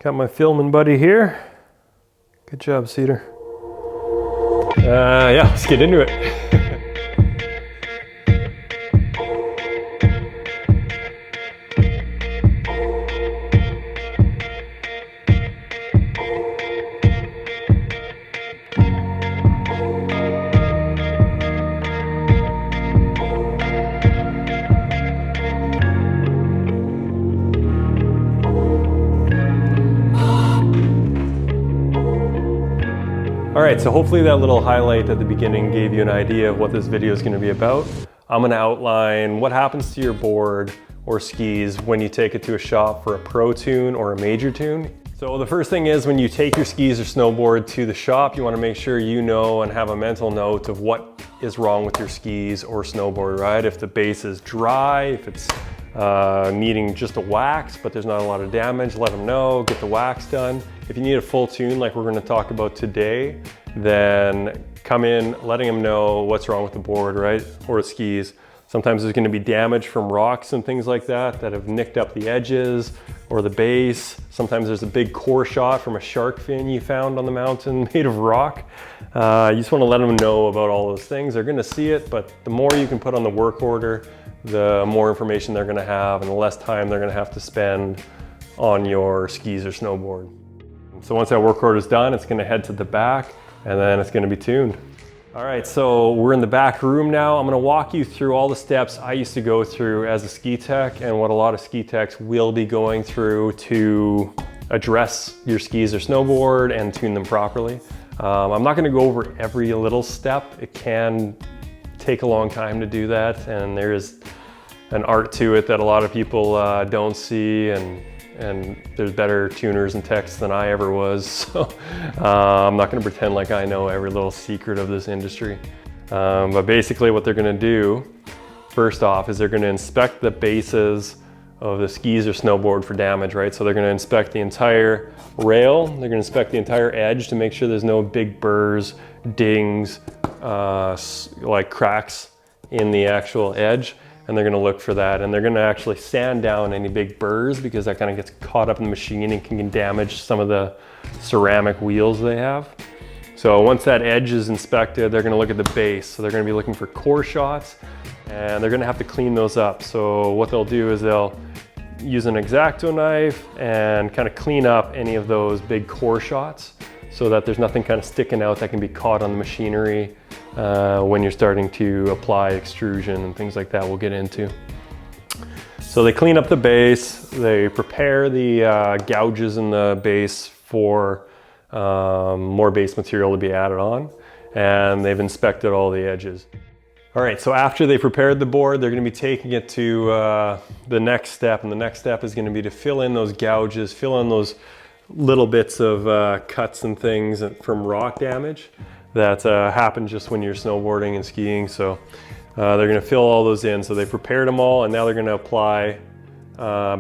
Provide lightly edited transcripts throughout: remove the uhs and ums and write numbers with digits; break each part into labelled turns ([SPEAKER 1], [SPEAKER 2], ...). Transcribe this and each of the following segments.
[SPEAKER 1] Got my filming buddy here. Good job, Cedar. Yeah, let's get into it. All right, so hopefully that little highlight at the beginning gave you an idea of what this video is going to be about. I'm going to outline what happens to your board or skis when you take it to a shop for a pro tune or a major tune. So the first thing is when you take your skis or snowboard to the shop, you want to make sure you know and have a mental note of what is wrong with your skis or snowboard, right? If the base is dry, if it's needing just a wax, but there's not a lot of damage, let them know, get the wax done. If you need a full tune like we're going to talk about today, then come in letting them know what's wrong with the board, right? Or the skis. Sometimes there's going to be damage from rocks and things like that that have nicked up the edges or the base. Sometimes there's a big core shot from a shark fin you found on the mountain made of rock. You just want to let them know about all those things. They're going to see it, but the more you can put on the work order, the more information they're going to have and the less time they're going to have to spend on your skis or snowboard. So once that work order is done, it's going to head to the back and then it's going to be tuned. All right, so we're in the back room now. I'm going to walk you through all the steps I used to go through as a ski tech and what a lot of ski techs will be going through to address your skis or snowboard and tune them properly. I'm not going to go over every little step. It can take a long time to do that, and there is an art to it that a lot of people don't see, and there's better tuners and techs than I ever was, so I'm not going to pretend like I know every little secret of this industry. But basically what they're going to do first off is they're going to inspect the bases of the skis or snowboard for damage, right? So they're going to inspect the entire rail, they're going to inspect the entire edge to make sure there's no big burrs, dings, like cracks in the actual edge. And they're gonna look for that, and they're gonna actually sand down any big burrs because that kind of gets caught up in the machine and can damage some of the ceramic wheels they have. So once that edge is inspected, they're gonna look at the base. So they're gonna be looking for core shots, and they're gonna have to clean those up. So what they'll do is they'll use an X-Acto knife and kind of clean up any of those big core shots so that there's nothing kind of sticking out that can be caught on the machinery when you're starting to apply extrusion and things like that we'll get into. So they clean up the base, they prepare the gouges in the base for more base material to be added on, and they've inspected all the edges. All right, so after they prepared the board, they're going to be taking it to the next step, and the next step is going to be to fill in those gouges, fill in those little bits of cuts and things from rock damage that happen just when you're snowboarding and skiing. So they're going to fill all those in. So they prepared them all, and now they're going to apply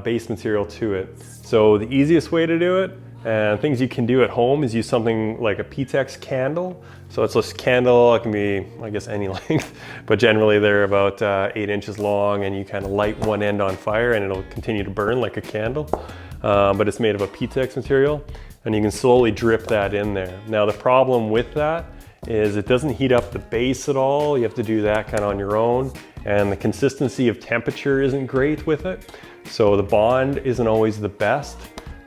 [SPEAKER 1] base material to it. So the easiest way to do it, and things you can do at home, is use something like a P-Tex candle. So it's this candle, it can be, I guess, any length, but generally they're about 8 inches long, and you kind of light one end on fire and it'll continue to burn like a candle. But it's made of a P-Tex material, and you can slowly drip that in there. Now the problem with that is it doesn't heat up the base at all. You have to do that kind of on your own, and the consistency of temperature isn't great with it. So the bond isn't always the best.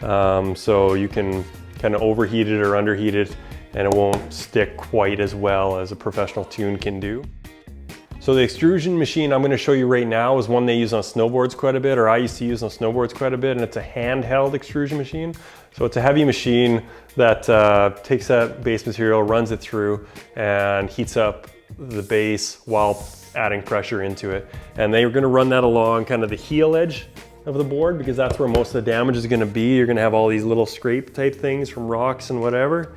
[SPEAKER 1] So you can kind of overheat it or underheat it, and it won't stick quite as well as a professional tune can do. So the extrusion machine I'm going to show you right now is one they use on snowboards quite a bit, or I used to use on snowboards quite a bit, and it's a handheld extrusion machine. So it's a heavy machine that takes that base material, runs it through, and heats up the base while adding pressure into it. And they're going to run that along kind of the heel edge of the board because that's where most of the damage is going to be. You're going to have all these little scrape type things from rocks and whatever.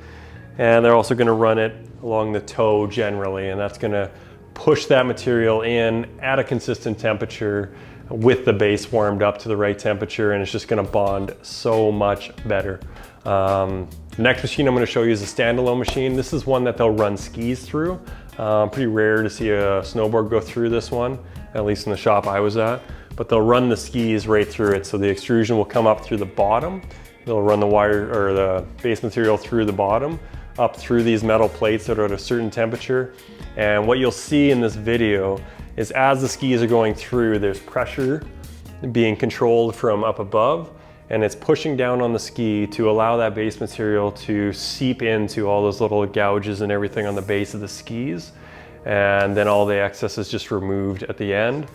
[SPEAKER 1] And they're also going to run it along the toe generally, and that's going to push that material in at a consistent temperature with the base warmed up to the right temperature, and it's just going to bond so much better. The next machine I'm going to show you is a standalone machine. This is one that they'll run skis through. Pretty rare to see a snowboard go through this one, at least in the shop I was at, but they'll run the skis right through it. So the extrusion will come up through the bottom, They'll run the wire or the base material through the bottom, up through these metal plates that are at a certain temperature. And what you'll see in this video is as the skis are going through, there's pressure being controlled from up above, and it's pushing down on the ski to allow that base material to seep into all those little gouges and everything on the base of the skis. And then all the excess is just removed at the end.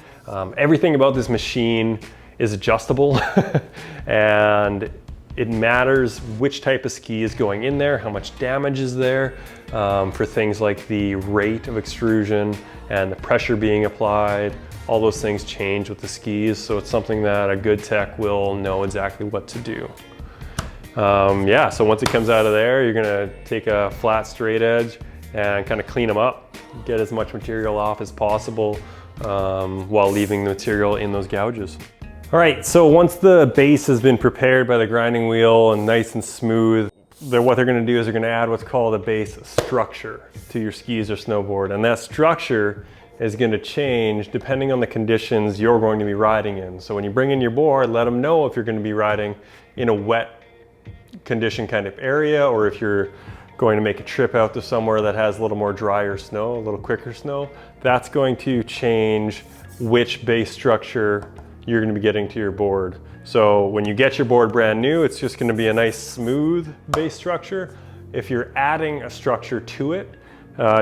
[SPEAKER 1] Everything about this machine is adjustable and it matters which type of ski is going in there, how much damage is there, for things like the rate of extrusion and the pressure being applied. All those things change with the skis, so it's something that a good tech will know exactly what to do. Yeah, so once it comes out of there, you're gonna take a flat straight edge and kind of clean them up, get as much material off as possible while leaving the material in those gouges. All right, so once the base has been prepared by the grinding wheel and nice and smooth, what they're gonna do is they're gonna add what's called a base structure to your skis or snowboard. And that structure is gonna change depending on the conditions you're going to be riding in. So when you bring in your board, let them know if you're gonna be riding in a wet condition kind of area, or if you're going to make a trip out to somewhere that has a little more drier snow, a little quicker snow. That's going to change which base structure you're gonna be getting to your board. So when you get your board brand new, it's just gonna be a nice smooth base structure. If you're adding a structure to it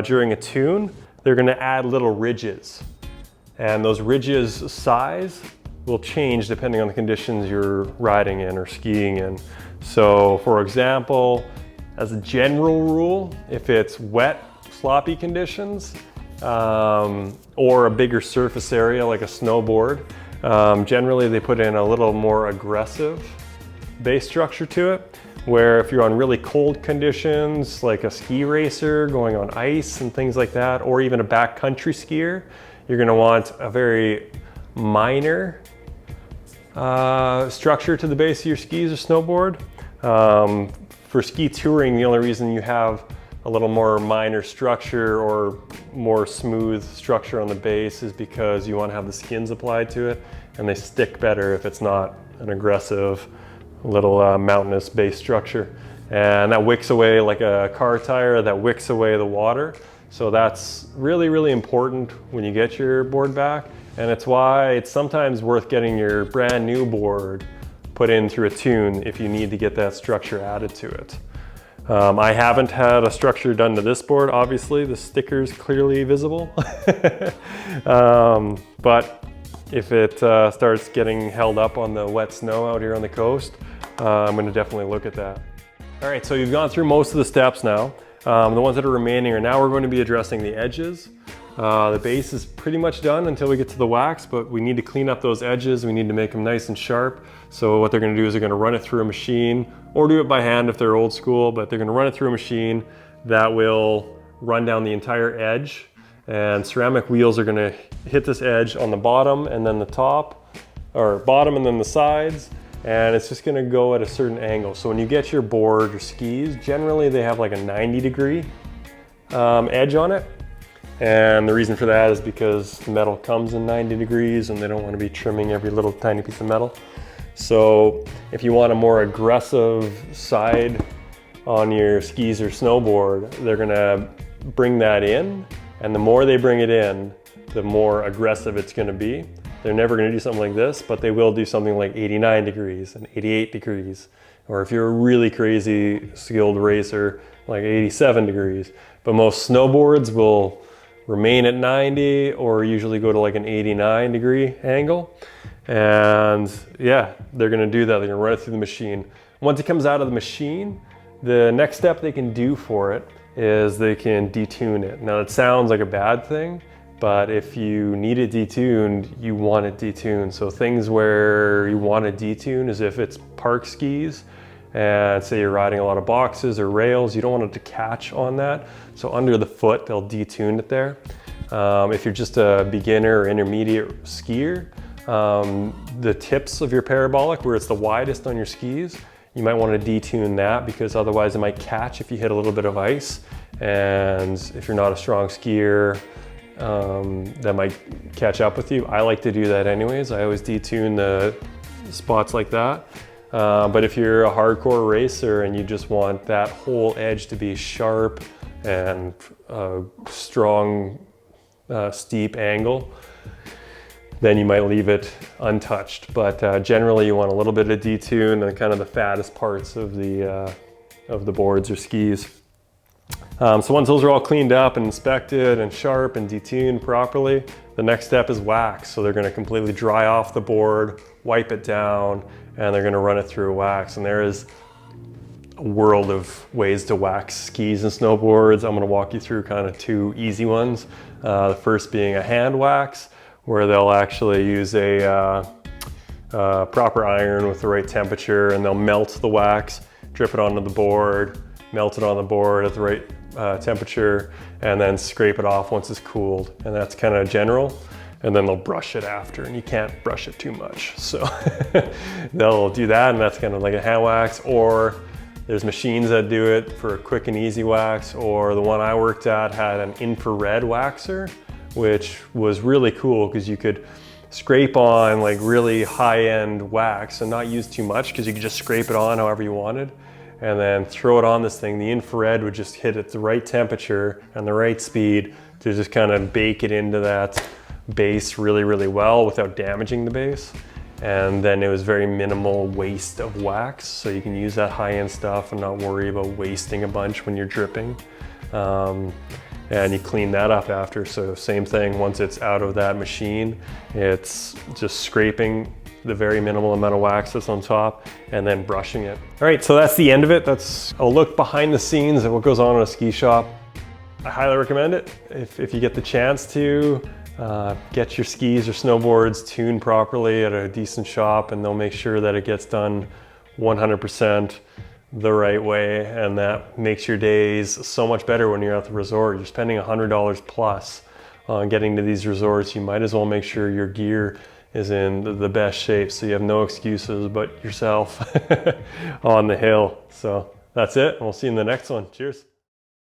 [SPEAKER 1] during a tune, they're gonna add little ridges. And those ridges' size will change depending on the conditions you're riding in or skiing in. So for example, as a general rule, if it's wet, sloppy conditions, or a bigger surface area like a snowboard, generally they put in a little more aggressive base structure to it, where if you're on really cold conditions, like a ski racer going on ice and things like that, or even a backcountry skier, you're gonna want a very minor structure to the base of your skis or snowboard. For ski touring, the only reason you have a little more minor structure or more smooth structure on the base is because you want to have the skins applied to it, and they stick better if it's not an aggressive little mountainous base structure. And that wicks away, like a car tire, that wicks away the water. So that's really, really important when you get your board back. And it's why it's sometimes worth getting your brand new board put in through a tune if you need to get that structure added to it. I haven't had a structure done to this board, obviously. The sticker's clearly visible. But if it starts getting held up on the wet snow out here on the coast, I'm gonna definitely look at that. All right, so you've gone through most of the steps now. The ones that are remaining are now we're going to be addressing the edges. The base is pretty much done until we get to the wax, but we need to clean up those edges. We need to make them nice and sharp. So what they're gonna do is they're gonna run it through a machine, or do it by hand if they're old school, but they're gonna run it through a machine that will run down the entire edge. And ceramic wheels are gonna hit this edge on the bottom and then the top, or bottom and then the sides. And it's just gonna go at a certain angle. So when you get your board or skis, generally they have like a 90-degree edge on it. And the reason for that is because the metal comes in 90 degrees and they don't want to be trimming every little tiny piece of metal. So if you want a more aggressive side on your skis or snowboard, they're gonna bring that in. And the more they bring it in, the more aggressive it's gonna be. They're never gonna do something like this, but they will do something like 89 degrees and 88 degrees. Or if you're a really crazy skilled racer, like 87 degrees. But most snowboards will remain at 90 or usually go to like an 89-degree angle. And yeah, they're gonna do that. They're gonna run it through the machine. Once it comes out of the machine, the next step they can do for it is they can detune it. Now it sounds like a bad thing, but if you need it detuned, you want it detuned. So things where you want it detuned is if it's park skis, and say you're riding a lot of boxes or rails, you don't want it to catch on that. So under the foot, they'll detune it there. If you're just a beginner or intermediate skier, the tips of your parabolic, where it's the widest on your skis, you might want to detune that because otherwise it might catch if you hit a little bit of ice. And if you're not a strong skier, that might catch up with you. I like to do that anyways. I always detune the spots like that. But if you're a hardcore racer and you just want that whole edge to be sharp and strong, steep angle, then you might leave it untouched. But generally you want a little bit of detune and kind of the fattest parts of the boards or skis. So once those are all cleaned up and inspected and sharp and detuned properly, the next step is wax. So they're gonna completely dry off the board, wipe it down, and they're gonna run it through a wax. And there is a world of ways to wax skis and snowboards. I'm gonna walk you through kind of two easy ones. The first being a hand wax, where they'll actually use a proper iron with the right temperature, and they'll melt the wax, drip it onto the board, melt it on the board at the right temperature, and then scrape it off once it's cooled. And that's kind of general. And then they'll brush it after, and you can't brush it too much. So they'll do that, and that's kind of like a hand wax. Or there's machines that do it for a quick and easy wax, or the one I worked at had an infrared waxer, which was really cool because you could scrape on like really high-end wax and not use too much, because you could just scrape it on however you wanted and then throw it on this thing. The infrared would just hit at the right temperature and the right speed to just kind of bake it into that base really, really well without damaging the base. And then it was very minimal waste of wax, so you can use that high-end stuff and not worry about wasting a bunch when you're dripping. And you clean that up after. So same thing, once it's out of that machine, it's just scraping the very minimal amount of wax that's on top and then brushing it. All right, so that's the end of it. That's a look behind the scenes at what goes on in a ski shop. I highly recommend it. If you get the chance to, get your skis or snowboards tuned properly at a decent shop, and they'll make sure that it gets done 100% the right way, and that makes your days so much better when you're at the resort. You're spending $100 plus on getting to these resorts. You might as well make sure your gear is in the best shape, so you have no excuses but yourself on the hill. So that's it, and we'll see you in the next one. Cheers.